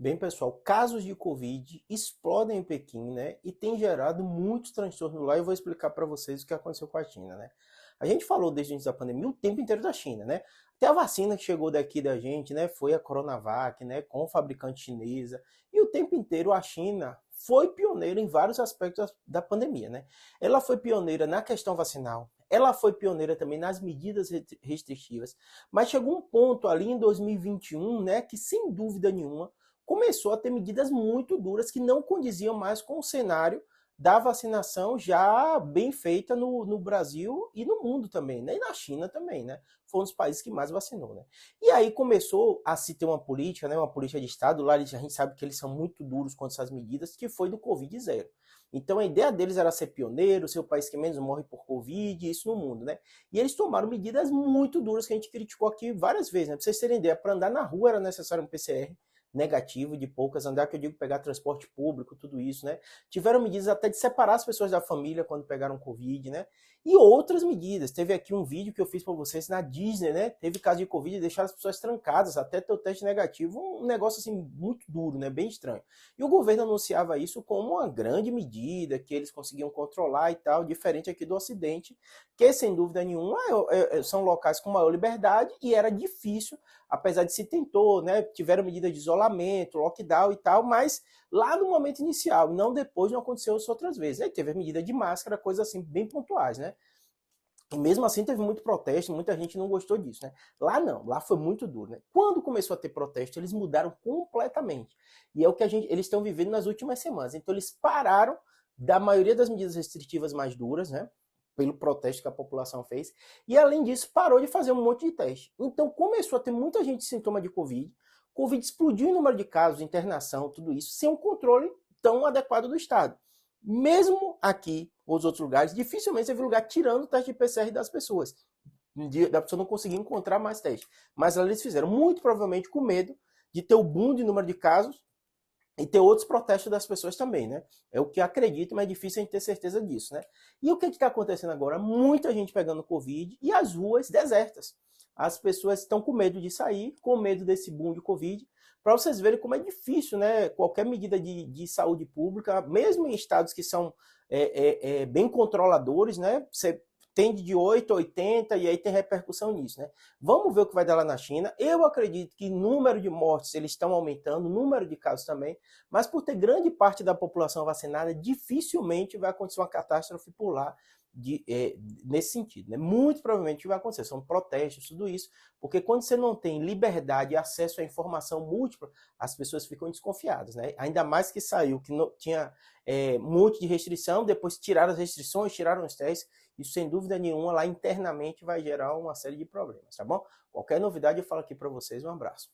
Bem, pessoal, casos de Covid explodem em Pequim, né? E tem gerado muitos transtornos lá. E eu vou explicar para vocês o que aconteceu com a China, né? A gente falou desde o início da pandemia o tempo inteiro da China, né? Até a vacina que chegou daqui da gente, né? Foi a Coronavac, né? Com fabricante chinesa. E o tempo inteiro a China foi pioneira em vários aspectos da pandemia, né? Ela foi pioneira na questão vacinal. Ela foi pioneira também nas medidas restritivas. Mas chegou um ponto ali em 2021, né? Que sem dúvida nenhuma começou a ter medidas muito duras que não condiziam mais com o cenário da vacinação já bem feita no Brasil e no mundo também, né? E na China também, né? Foi um dos países que mais vacinou, né? E aí começou a se ter uma política, né? Uma política de Estado, lá a gente sabe que eles são muito duros com essas medidas, que foi do Covid zero. Então a ideia deles era ser pioneiro, ser o país que menos morre por Covid, isso no mundo, né? E eles tomaram medidas muito duras que a gente criticou aqui várias vezes, né? Pra vocês terem ideia, para andar na rua era necessário um PCR negativo de poucas, andar que eu digo pegar transporte público, tudo isso, né? Tiveram medidas até de separar as pessoas da família quando pegaram Covid, né? E outras medidas. Teve aqui um vídeo que eu fiz para vocês na Disney, né? Teve caso de Covid e deixaram as pessoas trancadas até ter o teste negativo, um negócio assim muito duro, né? Bem estranho. E o governo anunciava isso como uma grande medida que eles conseguiam controlar e tal, diferente aqui do Ocidente, que sem dúvida nenhuma são locais com maior liberdade e era difícil, apesar de se tentou, né? Tiveram medidas de isolamento, lockdown e tal, mas lá no momento inicial, não depois, não aconteceu isso outras vezes. Aí teve a medida de máscara, coisas assim bem pontuais, né? E mesmo assim teve muito protesto, muita gente não gostou disso, né? Lá não, lá foi muito duro, né? Quando começou a ter protesto, eles mudaram completamente. E é o que eles estão vivendo nas últimas semanas. Então eles pararam da maioria das medidas restritivas mais duras, né? Pelo protesto que a população fez. E além disso, parou de fazer um monte de teste. Então começou a ter muita gente sintoma de Covid. Covid explodiu em número de casos, internação, tudo isso, sem um controle tão adequado do Estado. Mesmo aqui, ou os outros lugares, dificilmente você vê lugar tirando o teste de PCR das pessoas. Da pessoa não conseguir encontrar mais teste. Mas eles fizeram, muito provavelmente com medo de ter o boom de número de casos e ter outros protestos das pessoas também, né? É o que acredito, mas é difícil a gente ter certeza disso, né? E o que está acontecendo agora? Muita gente pegando Covid e as ruas desertas. As pessoas estão com medo de sair, com medo desse boom de Covid, para vocês verem como é difícil, né? Qualquer medida de saúde pública, mesmo em estados que são bem controladores, né? Você tende de 8 a 80 e aí tem repercussão nisso, né? Vamos ver o que vai dar lá na China. Eu acredito que número de mortes eles estão aumentando, número de casos também, mas por ter grande parte da população vacinada, dificilmente vai acontecer uma catástrofe por lá nesse sentido, né? Muito provavelmente vai acontecer, são protestos, tudo isso, porque quando você não tem liberdade e acesso à informação múltipla, as pessoas ficam desconfiadas, né? Ainda mais que saiu que não, tinha um monte de restrição, depois tiraram as restrições, tiraram os testes, isso sem dúvida nenhuma lá internamente vai gerar uma série de problemas, tá bom? Qualquer novidade eu falo aqui para vocês, um abraço.